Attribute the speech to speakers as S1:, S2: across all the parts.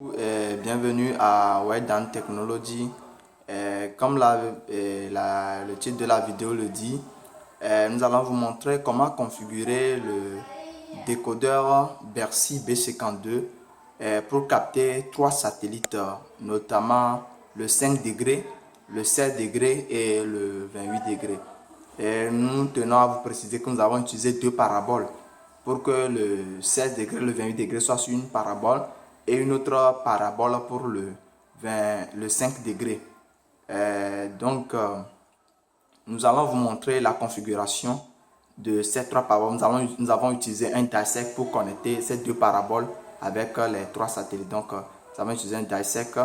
S1: Bienvenue à White Technology. Comme le titre de la vidéo le dit, nous allons vous montrer comment configurer le décodeur Bercy B52 pour capter trois satellites, notamment le 5 degrés, le 16 degrés et le 28 degrés. Nous tenons à vous préciser que nous avons utilisé deux paraboles pour que le 16 degrés et le 28 degrés soient sur une parabole et une autre parabole pour le 5 degrés. Nous allons vous montrer la configuration de ces trois paraboles. Nous avons utilisé un dissect pour connecter ces deux paraboles avec les trois satellites. Donc, nous avons utilisé un dissect.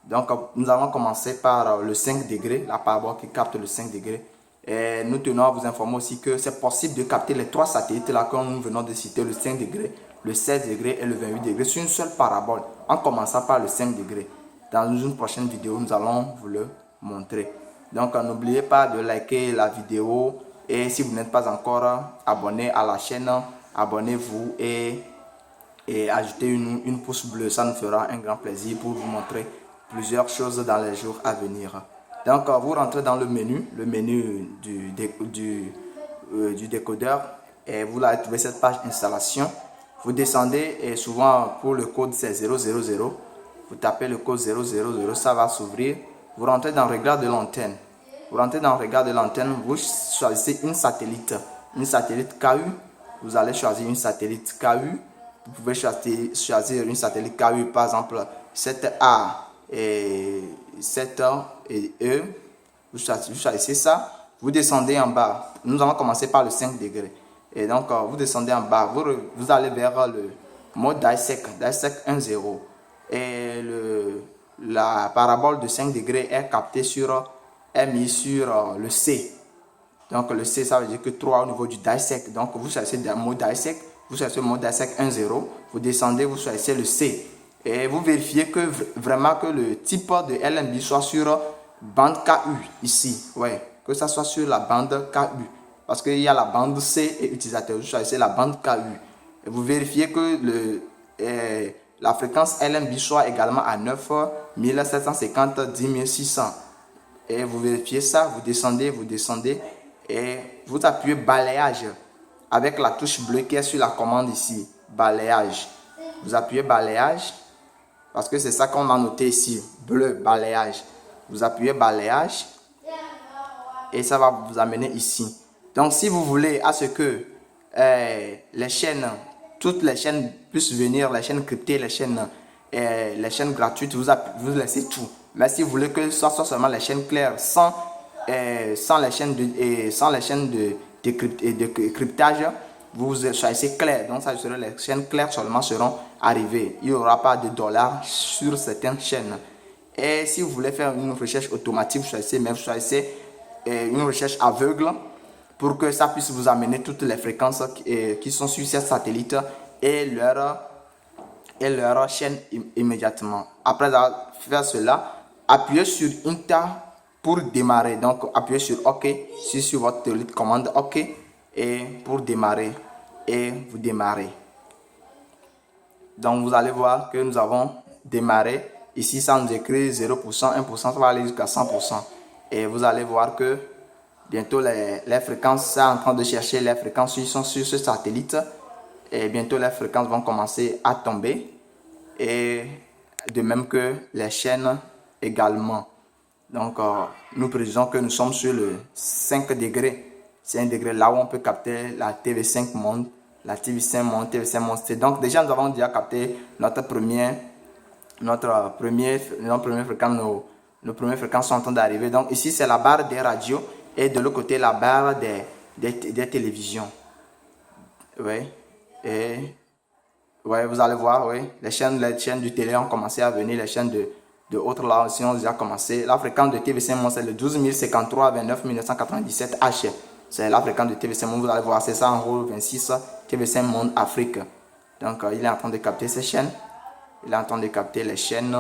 S1: Donc, nous allons commencer par le 5 degrés, la parabole qui capte le 5 degrés. Et nous tenons à vous informer aussi que c'est possible de capter les trois satellites là que nous venons de citer, le 5 degrés, le 16 degrés et le 28 degrés sur une seule parabole, en commençant par le 5 degrés. Dans une prochaine vidéo, nous allons vous le montrer. Donc, n'oubliez pas de liker la vidéo et si vous n'êtes pas encore abonné à la chaîne, abonnez-vous et ajoutez une pouce bleu. Ça nous fera un grand plaisir pour vous montrer plusieurs choses dans les jours à venir. Donc, vous rentrez dans le menu du décodeur et vous allez trouver cette page installation. Vous descendez et souvent pour le code c'est 000. Vous tapez le code 000, ça va s'ouvrir. Vous rentrez dans Réglages de l'antenne. Vous rentrez dans Réglages de l'antenne, vous choisissez une satellite KU. Vous allez choisir une satellite KU. Vous pouvez choisir une satellite KU, par exemple 7A et 7A et E. Vous choisissez ça. Vous descendez en bas. Nous allons commencer par le 5 degrés. Et donc, vous descendez en bas. Vous allez vers le mode dissect 1.0. Et la parabole de 5 degrés est captée est mise sur le C. Donc, le C, ça veut dire que 3 au niveau du dissect. Donc, vous choisissez le mode dissect. Vous choisissez le mode dissect 1.0. Vous descendez, vous choisissez le C. Et vous vérifiez que vraiment que le type de LNB soit sur bande KU ici. Ouais, que ça soit sur la bande KU. Parce qu'il y a la bande C et utilisateur. Vous choisissez la bande KU. Et vous vérifiez que la fréquence LNB soit également à 9750 10600. Et vous vérifiez ça, vous descendez et vous appuyez balayage avec la touche bleue qui est sur la commande ici. Balayage. Vous appuyez balayage. Parce que c'est ça qu'on a noté ici, bleu, balayage. Vous appuyez balayage et ça va vous amener ici. Donc, si vous voulez à ce que toutes les chaînes puissent venir, les chaînes cryptées, les chaînes gratuites, vous laissez tout. Mais si vous voulez que ce soit seulement les chaînes claires, sans les chaînes de cryptage, vous choisissez clair. Donc, ça serait les chaînes claires seulement seront arrivées. Il n'y aura pas de dollars sur certaines chaînes. Et si vous voulez faire une recherche automatique, vous choisissez une recherche aveugle pour que ça puisse vous amener toutes les fréquences qui sont sur ces satellites et leur chaîne immédiatement. Après avoir fait cela, appuyez sur Enter pour démarrer. Donc, appuyez sur OK sur votre commande OK et pour démarrer. Et vous démarrez. Donc, vous allez voir que nous avons démarré. Ici, ça nous écrit 0%, 1%, ça va aller jusqu'à 100%. Et vous allez voir que bientôt les fréquences, ça est en train de chercher les fréquences qui sont sur ce satellite. Et bientôt, les fréquences vont commencer à tomber. Et de même que les chaînes également. Donc, nous précisons que nous sommes sur le 5 degrés. C'est un degré là où on peut capter la TV5 Monde, la TV5 Monde, TV5 Monde. Donc, déjà, nous avons déjà capté nos premières fréquences. Nos premières fréquences sont en train d'arriver. Donc, ici, c'est la barre des radios et de l'autre côté, la barre des télévisions. Oui. Et ouais, vous allez voir, oui, les chaînes du télé ont commencé à venir, les chaînes de autres là aussi ont déjà commencé. La fréquence de TV5 Monde, c'est le 12053 29 997 H. C'est la fréquence de TV5 Monde, vous allez voir, c'est ça en haut, 26 TV5 Monde Afrique. Donc, il est en train de capter ces chaînes. Il est en train de capter les chaînes.